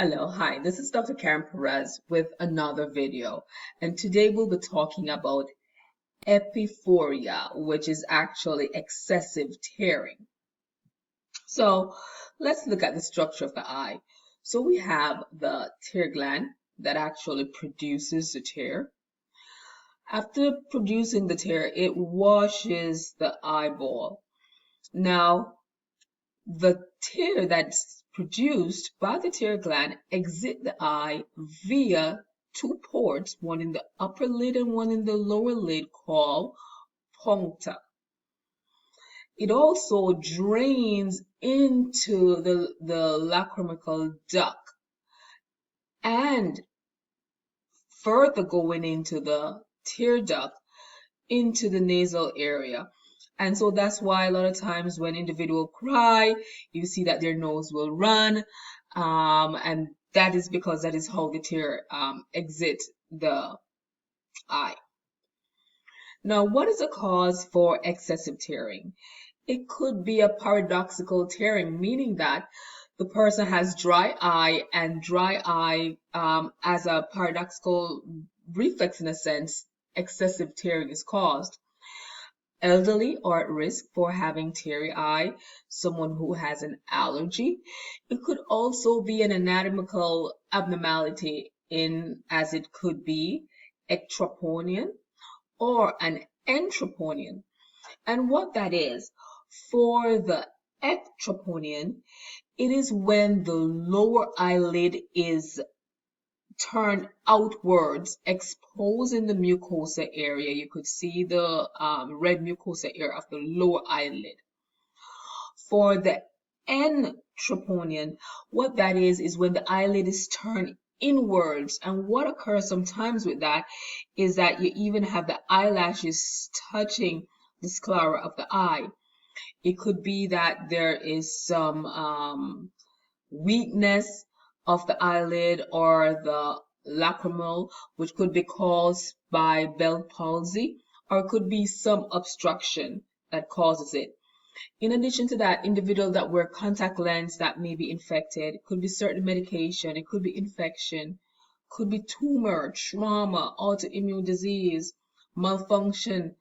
Hello, hi, this is Dr. Karen Perez with another video, and today we'll be talking about epiphoria, which is actually excessive tearing. So let's look at the structure of the eye. So we have the tear gland that actually produces the tear. After producing the tear, it washes the eyeball. Now, the tear that's produced by the tear gland exit the eye via two ports, one in the upper lid and one in the lower lid, called puncta. It also drains into the lacrimal duct and further going into the tear duct into the nasal area. And so that's why a lot of times when individuals cry, you see that their nose will run. And that is because that is how the tear exits the eye. Now, what is the cause for excessive tearing? It could be a paradoxical tearing, meaning that the person has dry eye, and dry eye, as a paradoxical reflex in a sense, excessive tearing is caused. Elderly are at risk for having teary eye, someone who has an allergy. It could also be an anatomical abnormality as it could be ectroponian or an entroponian. And what that is, for the ectroponian, it is when the lower eyelid is turned outwards, exposing the mucosa area. You could see the red mucosa area of the lower eyelid. For the entroponian, what that is when the eyelid is turned inwards. And what occurs sometimes with that is that you even have the eyelashes touching the sclera of the eye. It could be that there is some weakness of the eyelid or the lacrimal, which could be caused by Bell palsy, or it could be some obstruction that causes it. In addition to that, individuals that wear contact lens that may be infected, it could be certain medication, it could be infection, could be tumor, trauma, autoimmune disease, malfunction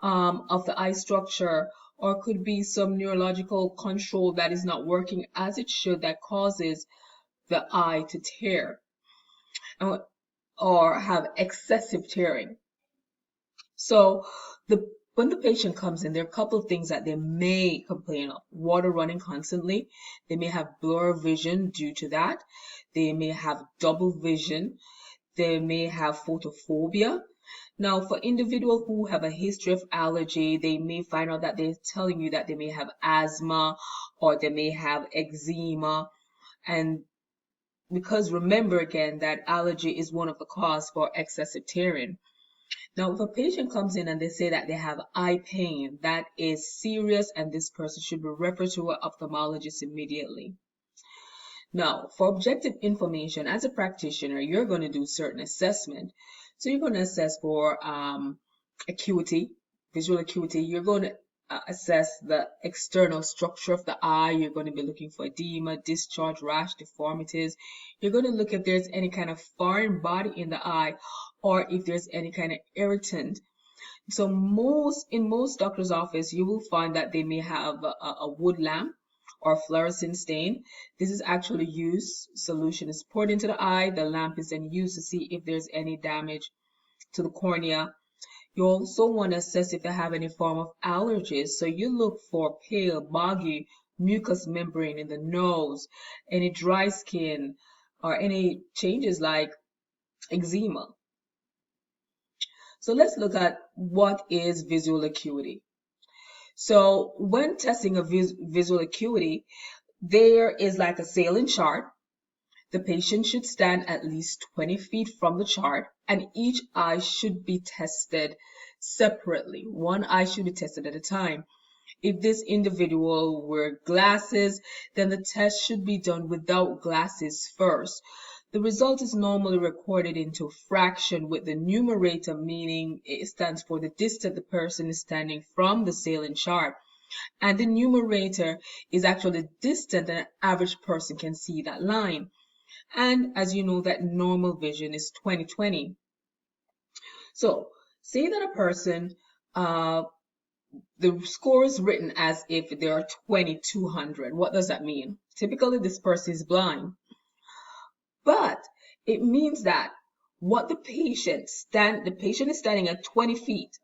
of the eye structure, or could be some neurological control that is not working as it should that causes the eye to tear or have excessive tearing. So when the patient comes in, there are a couple of things that they may complain of. Water running constantly. They may have blur vision due to that. They may have double vision. They may have photophobia. Now, for individuals who have a history of allergy, they may find out that they're telling you that they may have asthma or they may have eczema. And because remember again that allergy is one of the causes for excessive tearing. Now, if a patient comes in and they say that they have eye pain, that is serious and this person should be referred to an ophthalmologist immediately. Now, for objective information, as a practitioner, you're going to do certain assessment. So you're going to assess for acuity, visual acuity. You're going to assess the external structure of the eye. You're going to be looking for edema, discharge, rash, deformities. You're going to look if there's any kind of foreign body in the eye or if there's any kind of irritant. So in most doctor's office, you will find that they may have a wood lamp or fluorescent stain. This is actually used. Solution is poured into the eye. The lamp is then used to see if there's any damage to the cornea. You also want to assess if they have any form of allergies. So you look for pale, boggy mucous membrane in the nose, any dry skin, or any changes like eczema. So let's look at what is visual acuity. So when testing a visual acuity, there is like a sailing chart. The patient should stand at least 20 feet from the chart, and each eye should be tested separately. One eye should be tested at a time. If this individual wear glasses, then the test should be done without glasses first. The result is normally recorded into fraction with the numerator, meaning it stands for the distance the person is standing from the sailing chart. And the numerator is actually the distance that an average person can see that line. And as you know, that normal vision is 20/20. So say that a person, the score is written as if they are 2200. What does that mean? Typically, this person is blind, but it means that what the patient is standing at 20 feet.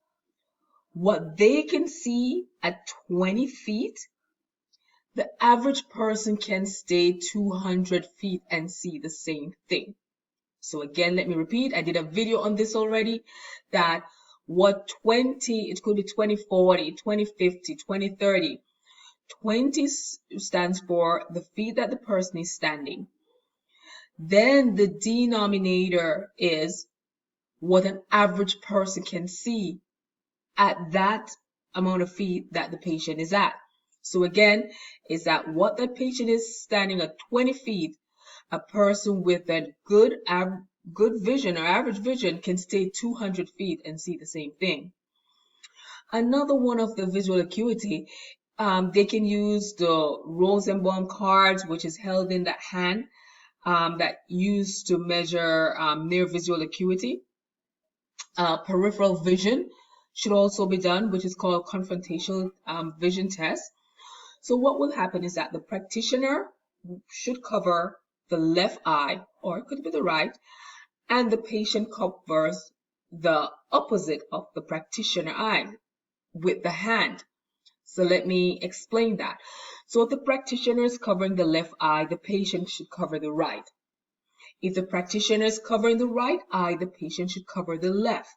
What they can see at 20 feet, the average person can stay 200 feet and see the same thing. So again, let me repeat, I did a video on this already, that what 20, it could be 2040, 2050, 2030. 20 stands for the feet that the person is standing. Then the denominator is what an average person can see at that amount of feet that the patient is at. So again, is that what the patient is standing at 20 feet, a person with a good vision or average vision can stay 200 feet and see the same thing. Another one of the visual acuity, they can use the Rosenbaum cards, which is held in that hand, that used to measure near visual acuity. Peripheral vision should also be done, which is called confrontational vision test. So what will happen is that the practitioner should cover the left eye, or it could be the right, and the patient covers the opposite of the practitioner eye with the hand. So let me explain that. So if the practitioner is covering the left eye, the patient should cover the right. If the practitioner is covering the right eye, the patient should cover the left.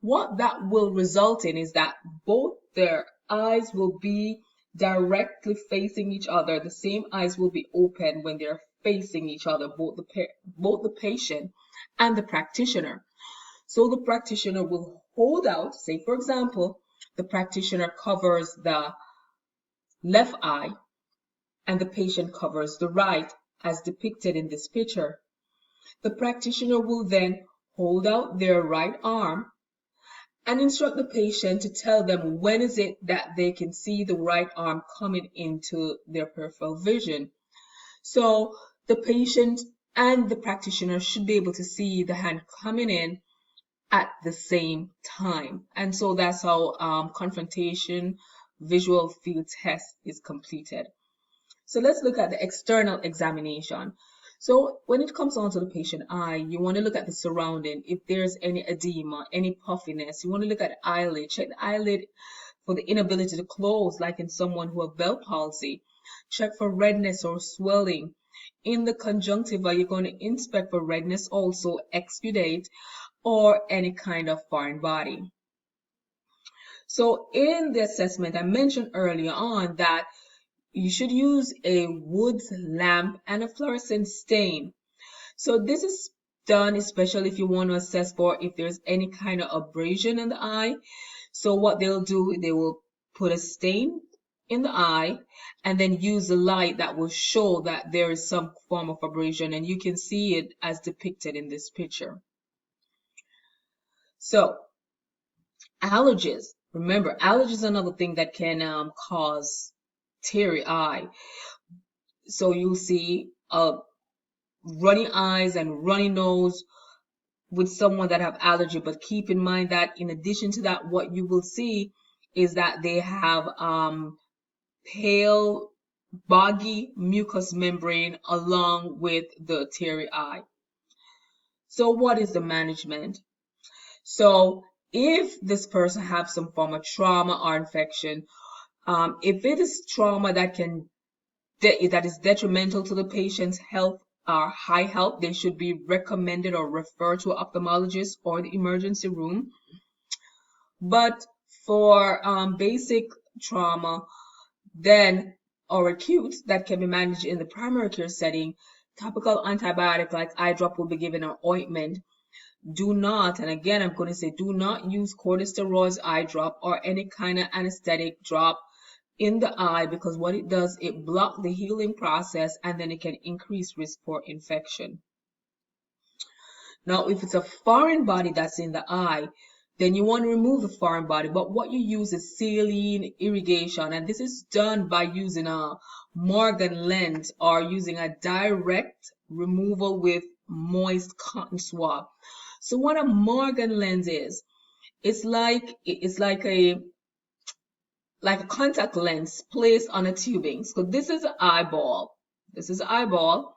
What that will result in is that both their eyes will be directly facing each other. The same eyes will be open when they're facing each other, both the patient and the practitioner. So the practitioner will hold out, say for example, the practitioner covers the left eye and the patient covers the right, as depicted in this picture. The practitioner will then hold out their right arm and instruct the patient to tell them when is it that they can see the right arm coming into their peripheral vision. So the patient and the practitioner should be able to see the hand coming in at the same time. And so that's how confrontation visual field test is completed. So let's look at the external examination. So when it comes on to the patient eye, you want to look at the surrounding. If there's any edema, any puffiness, you want to look at the eyelid. Check the eyelid for the inability to close, like in someone who has Bell palsy. Check for redness or swelling. In the conjunctiva, you're going to inspect for redness also, exudate, or any kind of foreign body. So in the assessment, I mentioned earlier on that you should use a wood lamp and a fluorescent stain. So this is done especially if you want to assess for if there's any kind of abrasion in the eye. So what they'll do, they will put a stain in the eye and then use a light that will show that there is some form of abrasion, and you can see it as depicted in this picture. So allergies. Remember, allergies is another thing that can cause teary eye. So you'll see runny eyes and runny nose with someone that have allergy, but keep in mind that in addition to that, what you will see is that they have pale, boggy mucous membrane along with the teary eye. So what is the management? So if this person has some form of trauma or infection, if it is trauma that is detrimental to the patient's health or high health, they should be recommended or referred to an ophthalmologist or the emergency room. But for basic trauma, then or acute, that can be managed in the primary care setting, topical antibiotic like eye drop will be given, or ointment. Do not, and again I'm going to say, do not use corticosteroids eye drop or any kind of anesthetic drop in the eye, because what it does, it blocks the healing process and then it can increase risk for infection. Now, if it's a foreign body that's in the eye, then you want to remove the foreign body, but what you use is saline irrigation, and this is done by using a Morgan lens or using a direct removal with moist cotton swab. So what a Morgan lens is, it's like a contact lens placed on a tubing. So this is an eyeball. This is an eyeball.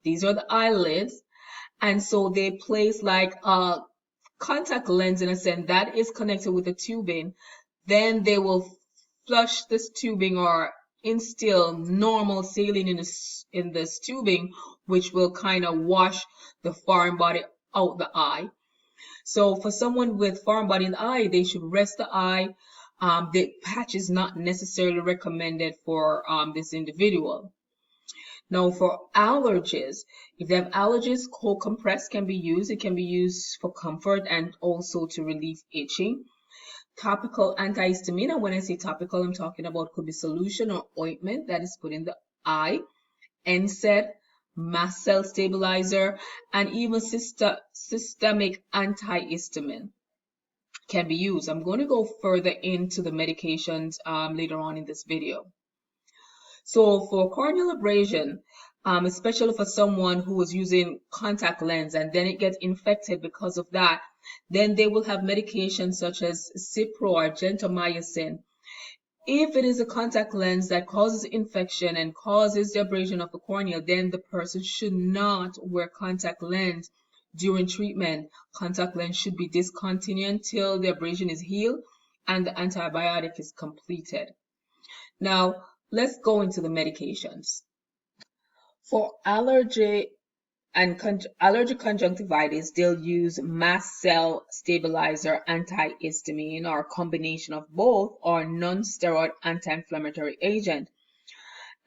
These are the eyelids. And so they place like a contact lens in a sense that is connected with the tubing. Then they will flush this tubing or instill normal saline in this tubing, which will kind of wash the foreign body out the eye. So for someone with foreign body in the eye, they should rest the eye. The patch is not necessarily recommended for this individual. Now for allergies, if they have allergies, cold compress can be used. It can be used for comfort and also to relieve itching. Topical antihistamine, and when I say topical, I'm talking about could be solution or ointment that is put in the eye. NSAID, mast cell stabilizer, and even systemic antihistamine can be used. I'm going to go further into the medications later on in this video. So for corneal abrasion, especially for someone who is using contact lens and then it gets infected because of that, then they will have medications such as Cipro or gentamicin. If it is a contact lens that causes infection and causes the abrasion of the cornea, then the person should not wear contact lens during treatment. Contact lens should be discontinued until the abrasion is healed and the antibiotic is completed. Now, let's go into the medications. For allergic conjunctivitis, they'll use mast cell stabilizer antihistamine or a combination of both or non-steroid anti-inflammatory agent.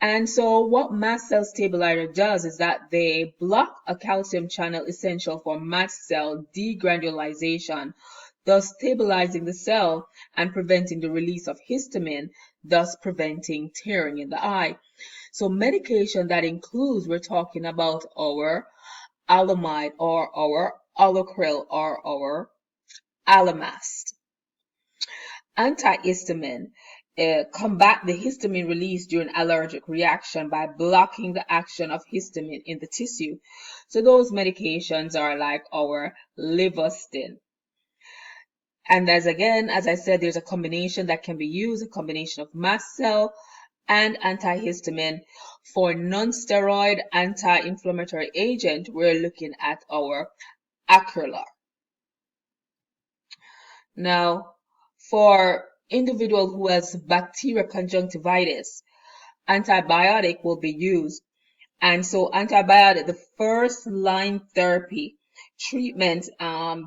And so what mast cell stabilizer does is that they block a calcium channel essential for mast cell degranulation, thus stabilizing the cell and preventing the release of histamine, thus preventing tearing in the eye. So medication that includes, we're talking about our alamide or our allocril or our alamast. Antihistamine combat the histamine release during allergic reaction by blocking the action of histamine in the tissue. So those medications are like our Levostin. And as I said, there's a combination that can be used, a combination of mast cell and antihistamine. For non-steroid anti-inflammatory agent, we're looking at our Acrylar. Now, for individual who has bacterial conjunctivitis, antibiotic will be used. And so antibiotic, the first line therapy treatment,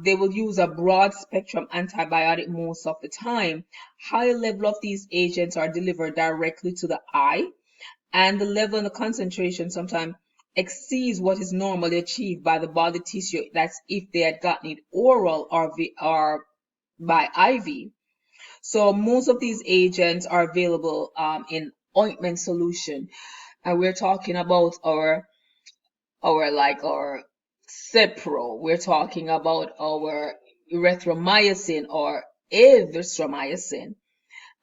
they will use a broad spectrum antibiotic most of the time. High level of these agents are delivered directly to the eye, and the level and the concentration sometimes exceeds what is normally achieved by the body tissue. That's if they had gotten it oral or by IV. So most of these agents are available in ointment solution, and we're talking about our Cipro. We're talking about our erythromycin or erythromycin,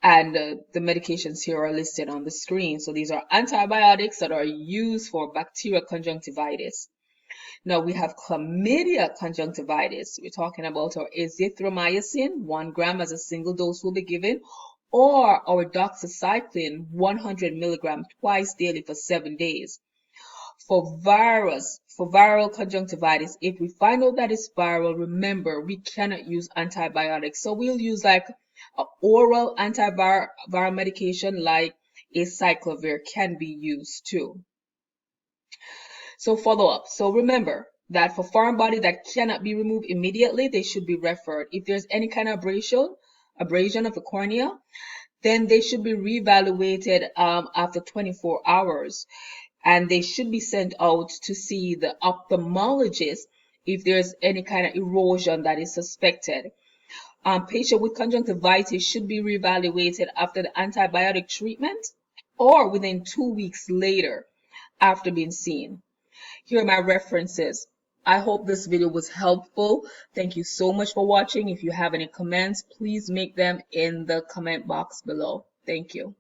and the medications here are listed on the screen. So these are antibiotics that are used for bacterial conjunctivitis. Now we have chlamydia conjunctivitis. We're talking about our azithromycin, 1 gram as a single dose will be given, or our doxycycline, 100 milligram twice daily for 7 days. For viral conjunctivitis, if we find out that it's viral, remember we cannot use antibiotics. So we'll use like an oral antiviral medication like acyclovir can be used too. So follow up. So remember that for foreign body that cannot be removed immediately, they should be referred. If there's any kind of abrasion of the cornea, then they should be reevaluated after 24 hours. And they should be sent out to see the ophthalmologist if there's any kind of erosion that is suspected. Patient with conjunctivitis should be reevaluated after the antibiotic treatment or within 2 weeks later after being seen. Here are my references. I hope this video was helpful. Thank you so much for watching. If you have any comments, please make them in the comment box below. Thank you.